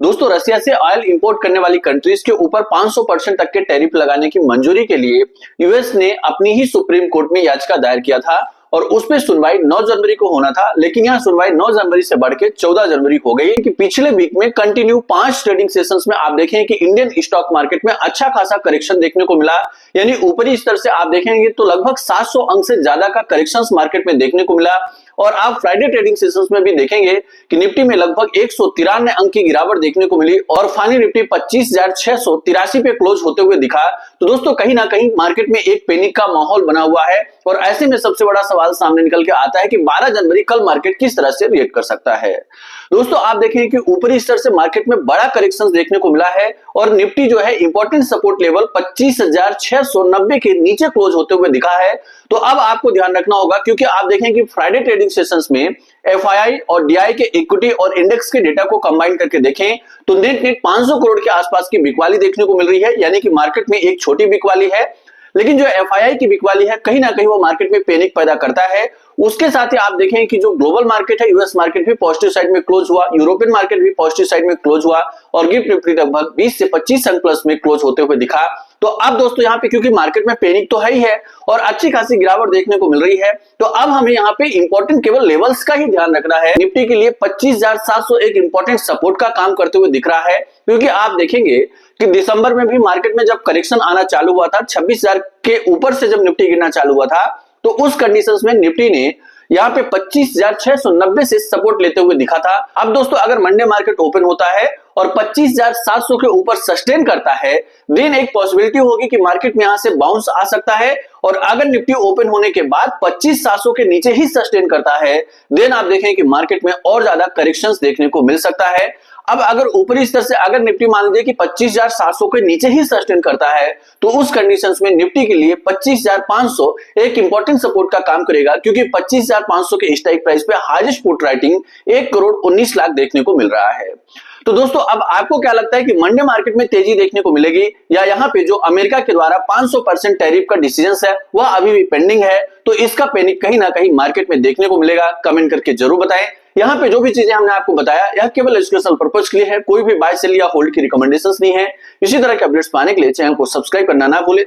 दोस्तों रसिया से oil import करने वाली कंट्रीज के ऊपर 500% तक के टैरिफ लगाने की मंजूरी के लिए यूएस ने अपनी ही सुप्रीम कोर्ट में याचिका दायर किया था और उस पे सुनवाई 9 जनवरी को होना था, लेकिन यह सुनवाई 9 जनवरी से बढ़ के 14 जनवरी हो गई कि पिछले वीक में कंटिन्यू 5 ट्रेडिंग सेशंस में आप देखें कि इंडियन स्टॉक मार्केट में अच्छा खासा करेक्शन देखने को मिला। यानी ऊपरी स्तर से आप देखेंगे तो लगभग 700 अंक से ज्यादा का करेक्शंस मार्केट में देखने को मिला। और आप फ्राइडे ट्रेडिंग सेशंस में भी देखेंगे कि निफ्टी में लगभग 193 अंक की गिरावट देखने को मिली और फाइनल निफ्टी 25,683 पे क्लोज होते हुए दिखा। तो दोस्तों कहीं ना कहीं मार्केट में एक पैनिक का माहौल बना हुआ है और ऐसे में सबसे बड़ा सवाल सामने निकल के आता है कि 12 जनवरी कल मार्केट किस तरह से रिएक्ट कर सकता है। दोस्तों आप देखें कि ऊपरी स्तर से मार्केट में बड़ा करेक्शन देखने को मिला है और निफ्टी जो है इंपॉर्टेंट सपोर्ट लेवल 25,690 के नीचे क्लोज होते हुए दिखा है। तो अब आपको ध्यान रखना होगा क्योंकि आप देखें कि फ्राइडे ट्रेडिंग सेशंस में एफआईआई और डीआई के इक्विटी और इंडेक्स के डेटा को कंबाइन करके देखें तो नेट 500 करोड़ के आसपास की बिकवाली देखने को मिल रही है, यानी कि मार्केट में एक छोटी बिकवाली है। लेकिन जो एफआईआई की बिकवाली है कहीं ना कहीं वो मार्केट में पैनिक पैदा करता है। उसके साथ ही आप देखें कि जो ग्लोबल मार्केट है, यूएस मार्केट भी पॉजिटिव साइड में क्लोज हुआ, यूरोपियन मार्केट भी पॉजिटिव साइड में क्लोज हुआ और गिफ्ट निफ्टी लगभग 20 से 25 अंक प्लस में क्लोज होते हुए दिखा। तो अब दोस्तों यहाँ पे क्योंकि मार्केट में पैनिक तो है ही है और अच्छी खासी गिरावट देखने को मिल रही है, तो अब हमें यहाँ पे इंपॉर्टेंट केवल लेवल्स का ही ध्यान रखना है। निफ्टी के लिए 25,700 एक इंपॉर्टेंट सपोर्ट का काम करते हुए दिख रहा है, क्योंकि आप देखेंगे कि दिसंबर में भी मार्केट में जब करेक्शन आना चालू हुआ था, 26,000 के ऊपर से जब निफ्टी गिरना चालू हुआ था, तो उस कंडीशंस में निफ्टी ने यहाँ पे 25,690 से सपोर्ट लेते हुए दिखा था। अब दोस्तों अगर मंडे मार्केट ओपन होता है और 25,700 के ऊपर सस्टेन करता है, देन एक पॉसिबिलिटी होगी कि मार्केट में यहां से बाउंस आ सकता है। और अगर निफ्टी ओपन होने के बाद 25,700 के नीचे ही सस्टेन करता है, देन आप देखें कि मार्केट में और ज्यादा करेक्शंस देखने को मिल सकता है। अब अगर ऊपरी स्तर से अगर निफ्टी मान लीजिए कि 25,700 के नीचे ही सस्टेन करता है, तो उस कंडीशंस में निफ्टी के लिए 25,500 एक इंपॉर्टेंट सपोर्ट का काम करेगा, क्योंकि 25,500 के स्ट्राइक प्राइस पे हाईएस्ट पुट राइटिंग 1,19,00,000 देखने को मिल रहा है। तो दोस्तों अब आपको क्या लगता है कि मंडे मार्केट में तेजी देखने को मिलेगी या यहाँ पे जो अमेरिका के द्वारा 500% टैरिफ का डिसीजन है वह अभी भी पेंडिंग है? तो इसका पैनिक कहीं ना कहीं मार्केट में देखने को मिलेगा। कमेंट करके जरूर बताएं। यहाँ पे जो भी चीजें हमने आपको बताया यह केवल एजुकेशनल पर्पज के लिए है, कोई भी बाय सेल या होल्ड की रिकमेंडेशंस नहीं है। इसी तरह के अपडेट्स पाने के लिए चैनल को सब्सक्राइब करना ना भूलें।